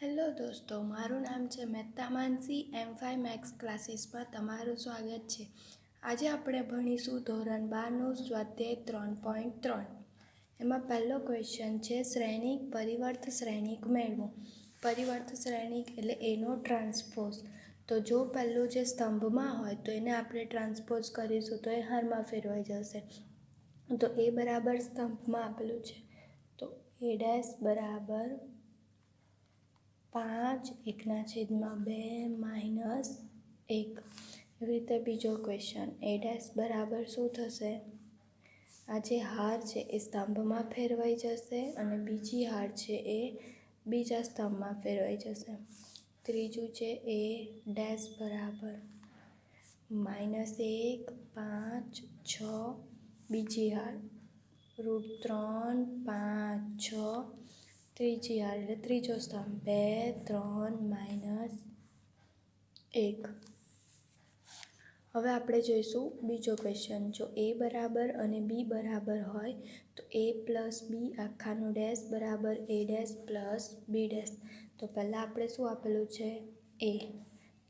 Hello દોસ્તો, મારું નામ છે મહેતા માનસી. M5 મેક્સ ક્લાસીસમાં તમારું સ્વાગત છે. આજે આપણે ભણીશું ધોરણ 12નું સ્વાધ્યાય 3.3. એમાં પહેલો ક્વેશ્ચન છે શ્રેણિક પરિવર્ત શ્રેણિક મેળવો. પરિવર્ત શ્રેણિક એટલે એનો ટ્રાન્સપોઝ. તો જો પહેલું જે સ્તંભમાં હોય તો એને આપણે ટ્રાન્સપોઝ કરીશું તો એ હારમાં ફેરવાઈ જશે. તો એ બરાબર સ્તંભમાં આપેલું છે, તો એ ડેશ બરાબર 5 1/2 - 1. એવી રીતે બીજો ક્વેશ્ચન, એ ડેશ બરાબર શું થશે? આ જે હાર છે એ સ્તંભમાં ફેરવાઈ જશે અને બીજી હાર છે એ બીજા સ્તંભમાં ફેરવાઈ જશે. ત્રીજું છે એ ડેશ બરાબર -1 5 6, બીજી હાર √3 5 6, ત્રીજી હાર એટલે ત્રીજો સ્તંભ 2 3 - 1. હવે આપણે જોઈશું બીજો ક્વેશ્ચન. જો એ બરાબર અને બી બરાબર હોય તો a + b આખાનો ડેશ બરાબર a ડેશ + b ડેશ. તો પહેલાં આપણે શું આપેલું છે? a.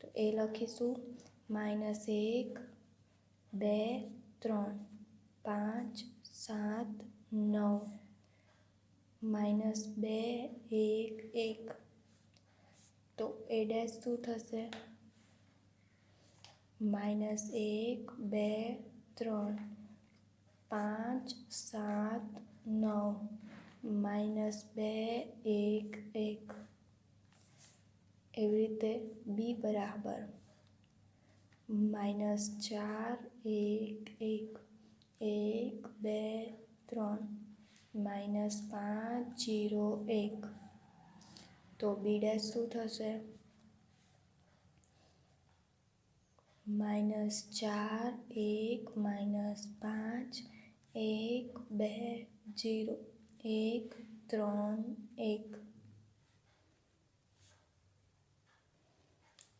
તો એ લખીશું -1 2 3 5 7 9 -2 1 1. તો એ ડેશ શું થશે? -1 2 3 5 7 9 -2 1 1. એવી રીતે બી બરાબર -4 1 1 1 2 3 -5 0 1. તો બી ડેશ શું થશે? -4 1 -5 1 2 0 1 3 1.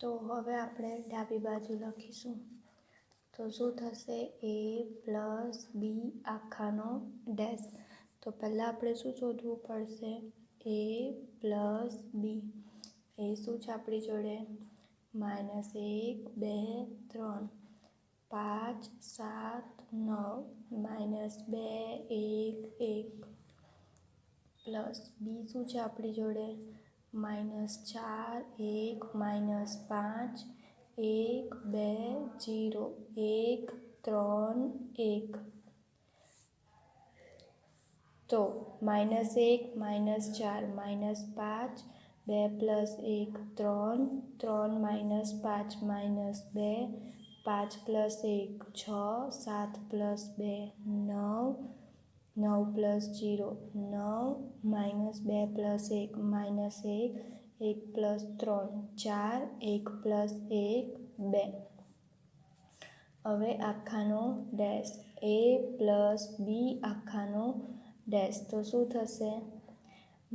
તો હવે આપણે ડાબી બાજુ લખીશું. તો શું થશે? a + b આખાનો ડેશ. તો પહેલાં આપણે શું શોધવું પડશે? a + b. એ શું છે આપણી જોડે? -1 2 3 5 7 9 -2 1 1. પ્લસ બી શું છે આપણી જોડે? -4 1 -5 1 2 0 1 3 1. તો -1 -4 -5 2 + 1 3 3 -5 -2 5 + 1 6 7 + 2 9 9 + 0 9 -2 + 1 -1 1 + 3 4 1 + 1 2. હવે આખાનો ડેશ a + b આખાનો ડેશ. તો શું થશે?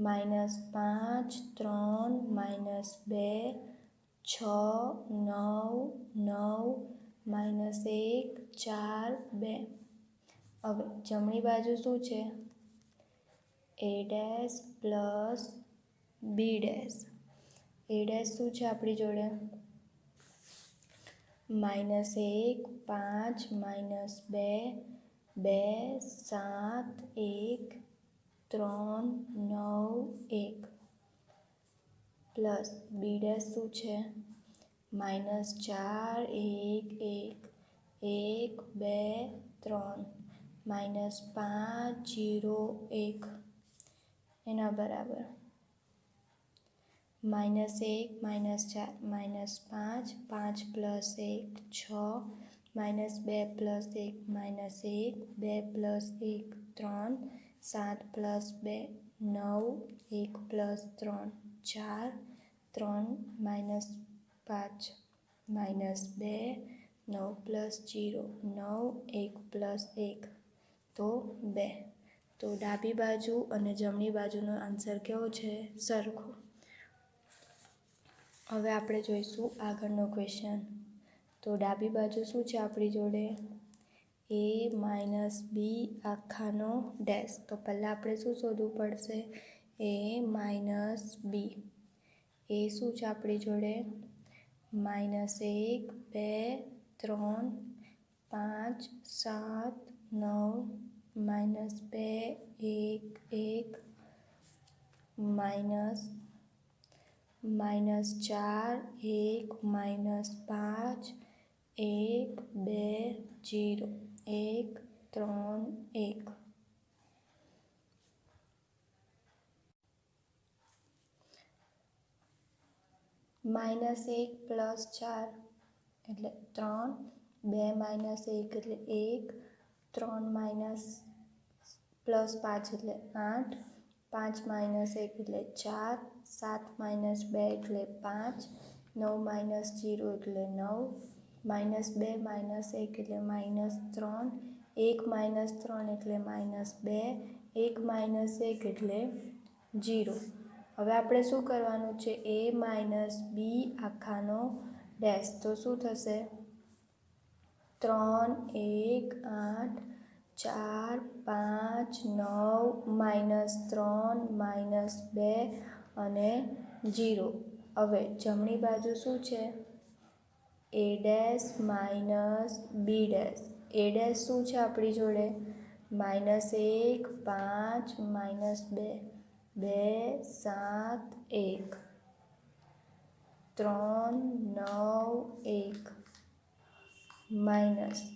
-5 3 -2 6 9 9 -1 4 2. હવે જમણી બાજુ શું છે? a dash + b dash. a dash શું છે આપણી જોડે? -1 5 -2 2 7 1 3 9 1. પ્લસ બી ડેશ શું છે? -4 1 1 1 2 3 -5 0 1. એના બરાબર -1 -4 -5 5 + 1 6 -2 + 1 -1 2 + 1 3 7 + 2 9 1 + 3 4 3 -5 -2 9 + 0 9 1 + 1. તો 2. તો ડાબી બાજુ અને જમણી બાજુનો આન્સર કેવો છે? સરખો. હવે આપણે જોઈશું આગળનો ક્વેશ્ચન. તો ડાબી બાજુ શું છે આપણી જોડે? a - b આખાનો ડેશ. તો પહેલાં આપણે શું શોધવું પડશે? a - b. એ શું છે આપણી જોડે? -1, 2, 3, 5, 7, 9, -2, 1, 1, -4, 1, -5, 1, 2, 0, 1, 3, 1. -1 + 4 એટલે 3, 2 - 1 એટલે 1, 3 + 5 એટલે 8, 5 - 1 એટલે 4, 7 - 2 એટલે 5, 9 - 0 એટલે 9, -2 - 1 એટલે -3, 1 - 3 એટલે -2, 1 - 1 એટલે 0. હવે આપણે શું કરવાનું છે? a - b આખાનો ડેશ. તો શું થશે? 3, 1, 8, 4, 5, 9, -3, -2 અને 0. હવે જમણી બાજુ શું છે? a dash - b dash. a dash શું છે આપણી જોડે? -1, 5, -2, 2, 7, 1, 3, 9, 1.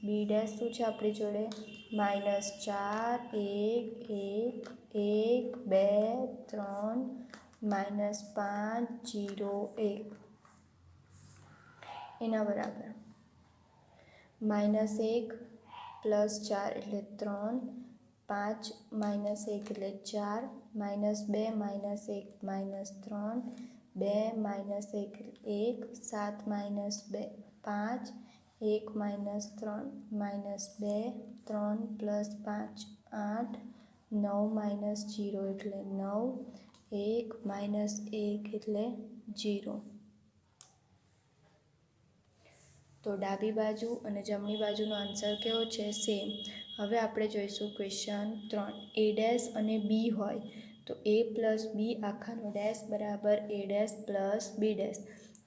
-b ડેશ શું છે આપણી જોડે? -4, 1, 1, 1, 2, 3, -5, 0, 1. એના બરાબર -1 + 4 એટલે 3, 5 - 1 એટલે 4, -2 - 1 -3, 2 - 1 એટલે 1, 7 - 2 5, 1 - 3 -2, 3 + 5 8, 9 - 0 એટલે 9, 1 - 1 એટલે 0. તો ડાબી બાજુ અને જમણી બાજુનો આન્સર કેવો છે? સેમ. હવે આપણે જોઈશું ક્વેશ્ચન 3. a ડેશ અને b હોય તો a + b આખાનો ડેશ બરાબર a ડેશ + b ડેશ.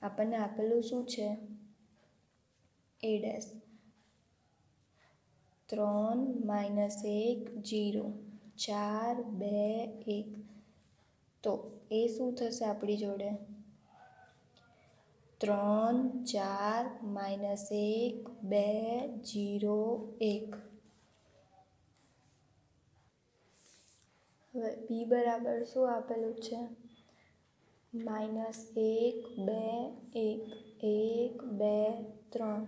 આપણને આપેલું શું છે? a dash 3 - 1 0, 4 2 1. તો એ શું થશે આપણી જોડે? 3 4 -1 2 0 1. હવે b બરાબર શું આપેલું છે? -1 2 1 1 2 3.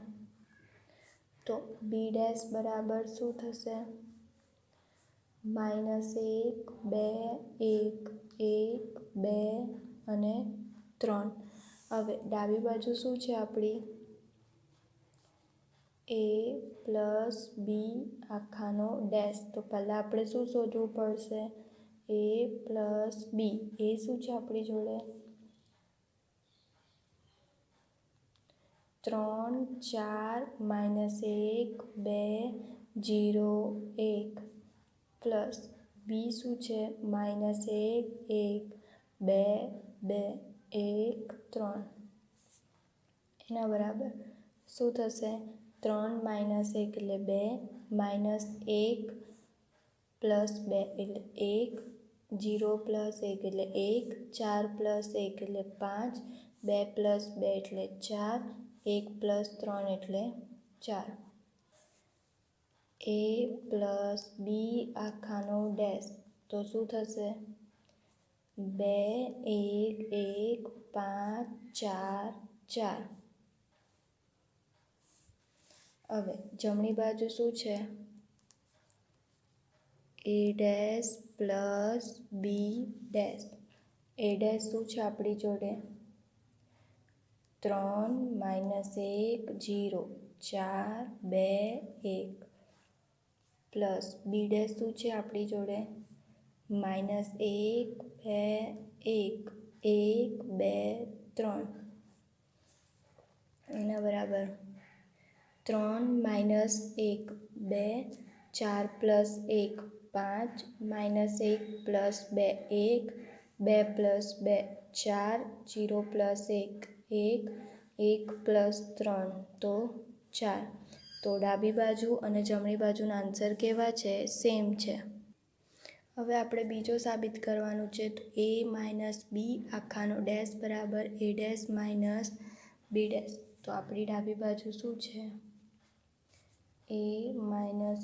તો b ડેશ બરાબર શું થશે? -1 2 1 1 2 અને 3. હવે ડાબી બાજુ શું છે આપણી? a + b આખાનો ડેશ. તો પહેલાં આપણે શું શોધવું પડશે? a + b. એ શું છે આપણી જોડે? 3 4 -1 2 0 1 પ્લસ b શું છે? -1 1 2 2 1 3. એના બરાબર શું થશે? 3 - 1 એટલે 2, -1 + 2 એટલે 1, 0 + 1 એટલે 1, 4 + 1 એટલે 5, 2 + 2 એટલે 4, 1 + 3 એટલે 4. a + b આખાનો ડેશ. તો શું થશે? 2 1 1 5 4 4. હવે જમણી બાજુ શું છે? a dash + b dash. a dash શું છે આપણી જોડે? 3 - 1 0, 4 2 1 પ્લસ b ડેશ શું છે આપણી જોડે? -1 2 1 1 2 3. એના બરાબર 3 - 1 2, 4 + 1 5, -1 + 2 1, 2 + 2 4, 0 + 1 1, 1 + 3 તો 4. તો ડાબી બાજુ અને જમણી બાજુના આન્સર કેવા છે? સેમ છે. હવે આપણે બીજો સાબિત કરવાનું છે. તો a - b આખાનો ડેશ બરાબર a dash minus b dash. તો આપણી ડાબી બાજુ શું છે? a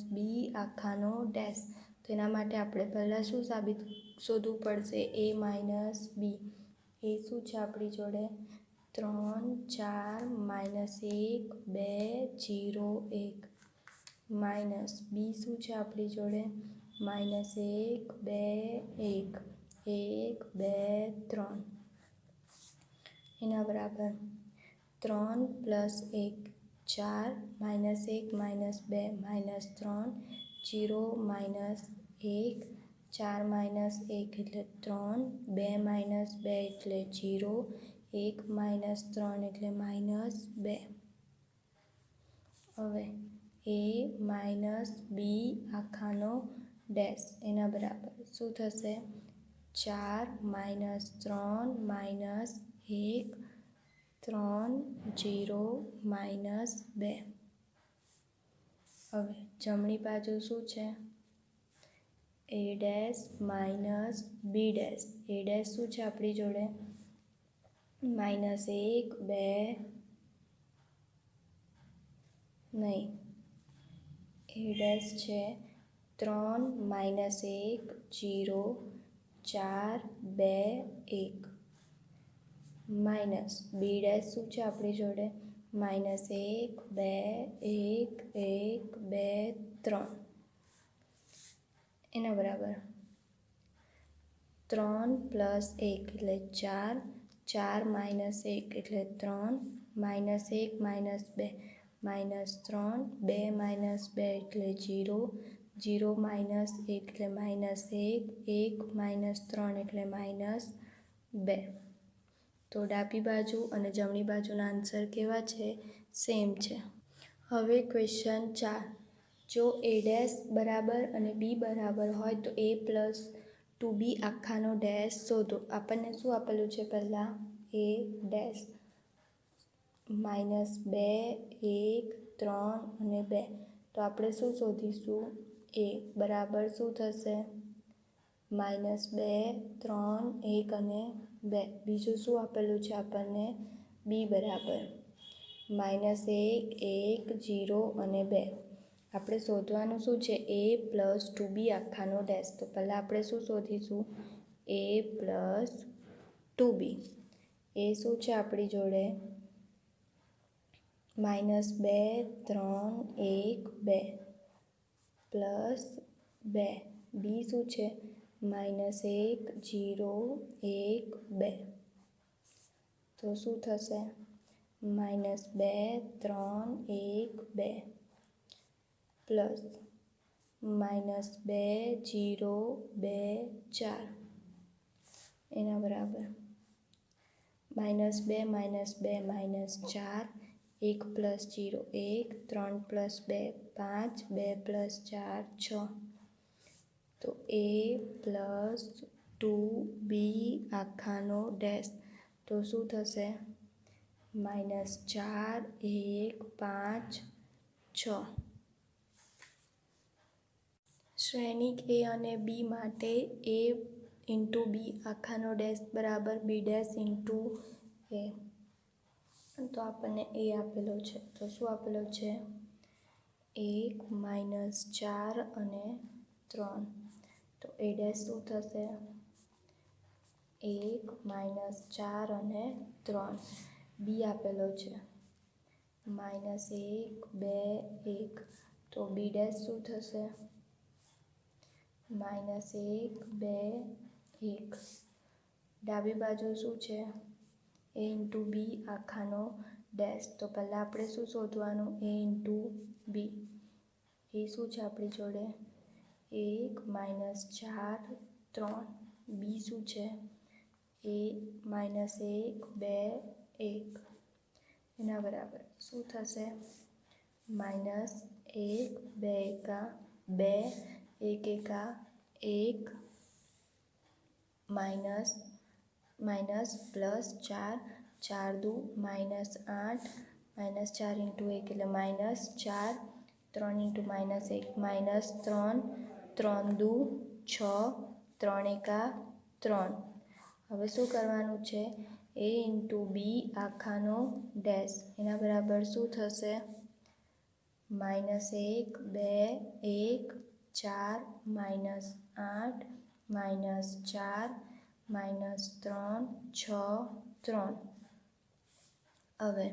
- b આખાનો ડેશ. તો એના માટે આપણે પહેલાં શું શોધવું પડશે? a - b. એ શું છે આપણી જોડે? 3 4 -1 2 0 1 માઇનસ b શું છે આપણી જોડે? -1 2 1 1 2 3 એના બરાબર 3 + 1 4 -1 -2 -3 0 -1 4 - 1 એટલે 3 2 - 2 એટલે 0 1 - 3 એટલે -2. હવે a - b આખાનો ડેશ એના બરાબર શું થશે? 4 - 3 - 1 3 0 -2. હવે જમણી બાજુ શું છે? a dash minus b dash. a dash શું છે આપણી જોડે? -1 2 નહીં, a ડેશ છે 3 - 1 0 4 2 1 માઇનસ b ડેશ શું છે આપણી જોડે? -1 2 1 1 2 3 એના બરાબર 3 + 1 એટલે 4 4 - 1 એટલે 3 -1 -2 -3 2 - 2 એટલે 0 0 - 1 એટલે -1 1 - 3 એટલે -2. તો ડાબી બાજુ અને જમણી બાજુના આન્સર કેવા છે? સેમ છે. હવે ક્વેશ્ચન 4. જો a ડેશ બરાબર અને b બરાબર હોય તો a + 2b આખાનો ડેશ શોધો. આપણને શું આપેલું છે? પહેલાં a ડેશ -2 1 3 અને 2. તો આપણે શું શોધીશું? a બરાબર શું થશે? -2 3 1 અને 2. બીજું શું આપેલું છે આપણને? b બરાબર -1 1 0 અને 2. આપણે શોધવાનું શું છે? a + 2b આખાનો ડેશ. તો પહેલાં આપણે શું શોધીશું? a + 2b. એ શું છે આપણી જોડે? -2 3 1 2 પ્લસ 2. b શું છે? -1 0 1 2. તો શું થશે? -2 3 1 2 પ્લસ -2 0 2 4 એના બરાબર -2 -2 -4 1 + 0 1 3 + 2 5 2 + 4 6. તો a + 2b આખાનો ડેશ. તો શું થશે? -4 1 5 6. શ્રેણિક a અને b માટે a × b આખાનો ડેશ બરાબર b ડેશ × a. તો આપણને a આપેલો છે. તો શું આપેલો છે? 1 - 4 અને 3. તો a ડેશ શું થશે? 1 - 4 અને 3. b આપેલો છે -1 2 1. તો b ડેશ શું થશે? -1 2 1. ડાબી બાજુ શું છે? a × b આખાનો ડેશ. તો પહેલાં આપણે શું શોધવાનું? a × b. એ શું છે આપણી જોડે? 1 - 4 3. b શું છે? -1 2 1 એના બરાબર શું થશે? -1 2 × 2 1 1 1 माइनस माइनस प्लस 4 4 दू -8 -4 इंटू 1 એટલે -4 3 इंटू -1 -3 3 દુ 6 3 એકા 3 હવે શું કરવાનું છે a ઇન્ટુ બી આખાનો ડેશ એના બરાબર શું થશે -1 2 1 4 -8 -4 -3 6 3 હવે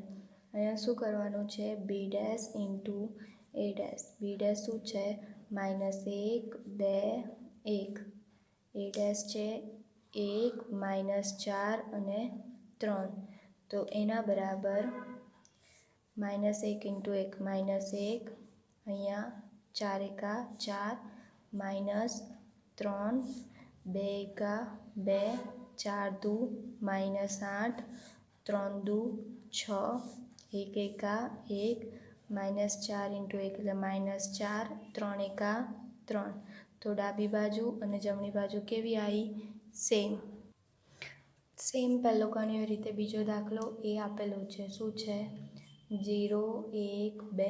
અહીંયા શું કરવાનું છે B dash into A dash B dash શું છે -1 2 1 એ ડેશ છે 1 -4 અને 3 તો એના બરાબર -1 ઇન્ટુ 1 -1 અહીંયા 4 એકા 4 -3 2 એકા 2 4 દુ -8 3 દુ 6 1 એકા 1 -4 ઇન્ટુ 1 એટલે -4 3 એકા 3 તો ડાબી બાજુ અને જમણી બાજુ કેવી આવી સેમ પહેલો ગણ્યો રીતે બીજો દાખલો એ આપેલો છે શું છે 0 1 2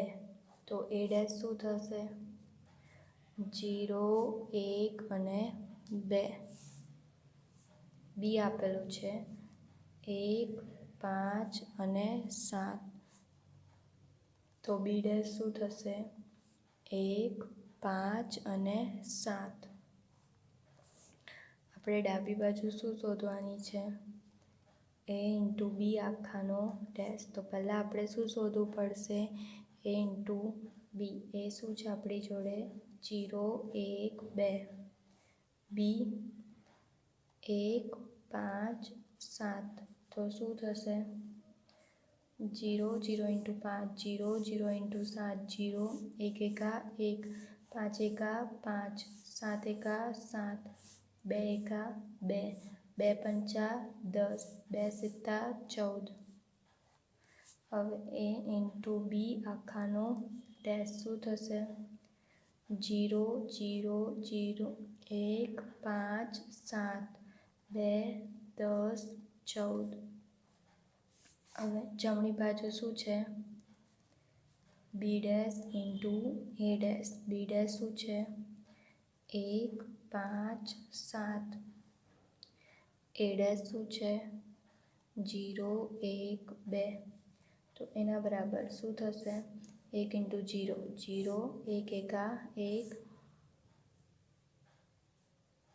તો એ ડેશ શું થશે 0 1 અને 2 બી આપેલું છે 1 5 અને 7 તો બી ડેશ શું થશે 1 5 અને 7 આપણે ડાબી બાજુ શું શોધવાની છે એ ઇન્ટુ બી આખાનો ડેશ તો પહેલાં આપણે શું શોધવું પડશે એ ઇન્ટુ બી એ શું છે આપણી જોડે 0 1 2 બી 1 5 7 તો શું થશે 0 0 ઇન્ટુ 5 0 0 ઇન્ટુ 7 0 1 એકા 1 5 એકા 5 7 એકા 7 2 એકા 2 2 પંચા 10 2 સિત્તા 14 હવે એ ઇન્ટુ બી આખાનો ડેશ શું થશે 0 0 0 1 5 7 2 10 14 હવે જમણી બાજુ શું છે B dash into A dash B dash શું છે 1 5 7 એ ડેશ શું છે 0 1 2 તો એના બરાબર શું થશે 1 ઇન્ટુ 0 0 1 એકા 1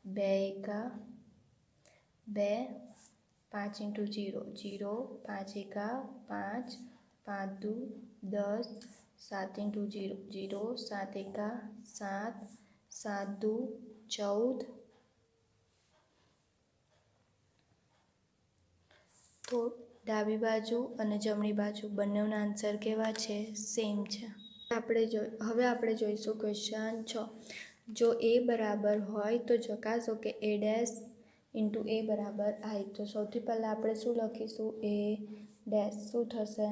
2 એકા 2 5 ઇન્ટુ 0 0 5 એકા 5 5 દુ 10 7 ઇન્ટુ 0 0 7 એકા 7 7 દુ 14 તો ડાબી બાજુ અને જમણી બાજુ બંનેના આન્સર કેવા છે સેમ છે હવે આપણે જોઈશું ક્વેશ્ચન 6 જો એ બરાબર હોય તો ચકાસો કે એ ડેશ ઇન્ટુ એ બરાબર આઈ તો સૌથી પહેલાં આપણે શું લખીશું એ ડેશ શું થશે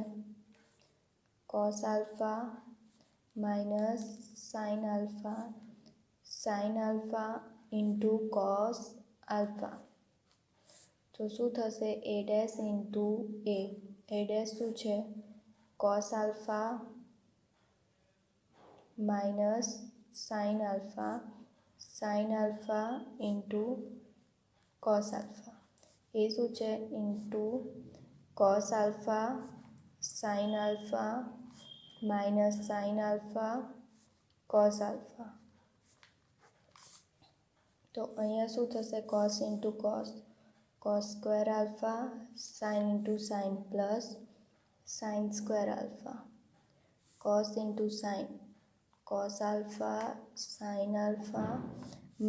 cos alpha minus sine alpha into cos alpha તો શું થશે A dash into A dash શું છે cos alpha minus sine alpha into cos alpha A શું છે into cos alpha sine alpha minus sine alpha cos alpha તો અહીંયા શું થશે cos into cos square alpha sine into sine plus sine square alpha cos into sine cos alpha sine alpha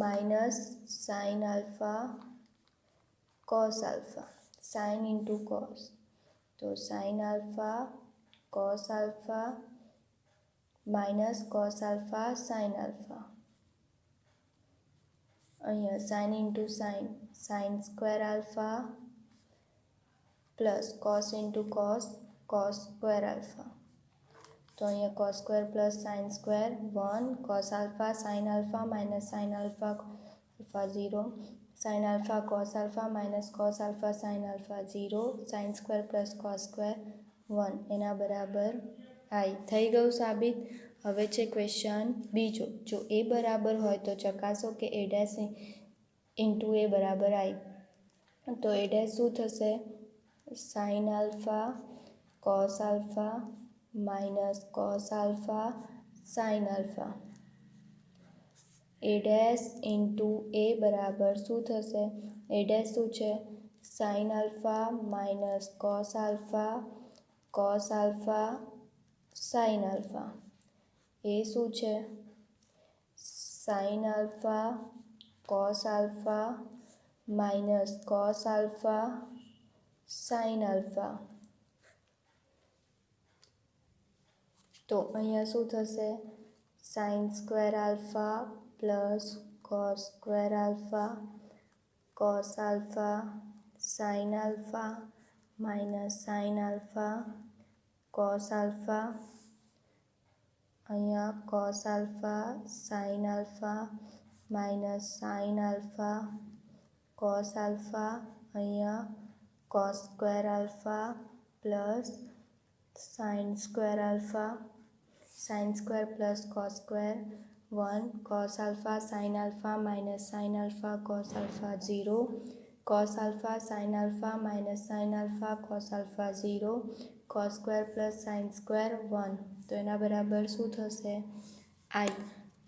minus sine alpha cos alpha sine into cos તો sine alpha cos alpha minus cos alpha sine alpha અહીંયા sine into sine square alpha plus cos into cos square alpha તો અહીંયા cos square plus sine square 1 cos alpha sine alpha minus sine alpha alpha 0 sine alpha cos alpha minus cos alpha sine alpha 0, sine square plus cos square 1 એના બરાબર આઈ. થઈ ગયું સાબિત. હવે છે question બીજો. જો એ બરાબર હોય તો ચકાસો કે એ ડેશ ઇન્ટુ એ બરાબર આઈ. તો એ ડેશ શું થશે? Sine alpha cos alpha minus cos alpha sine alpha. A dash into A બરાબર શું થશે? એ ડેશ શું છે? Sine alpha minus cos alpha sine alpha. A શું છે? Sine alpha cos alpha minus cos alpha sine alpha. તો અહીંયા શું થશે? Sine square alpha plus cos square alpha cos alpha sine alpha minus sine alpha cos alpha. અહીંયા cos alpha sine alpha minus sine alpha cos alpha. અહીંયા cos square alpha plus sine square alpha sine square plus cos square 1 cos alpha sine alpha minus sine alpha cos alpha 0, cos alpha sine alpha minus sine alpha cos alpha 0, cos square plus sine square 1. તો એના બરાબર શું થશે? આઈ.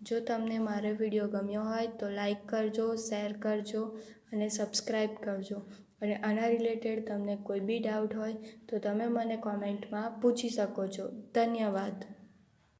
જો તમને મારો video ગમ્યો હોય તો લાઈક કરજો, શેર કરજો અને સબસ્ક્રાઈબ કરજો. અને આના રિલેટેડ તમને કોઈ બી ડાઉટ હોય તો તમે મને કોમેન્ટમાં પૂછી શકો છો. ધન્યવાદ.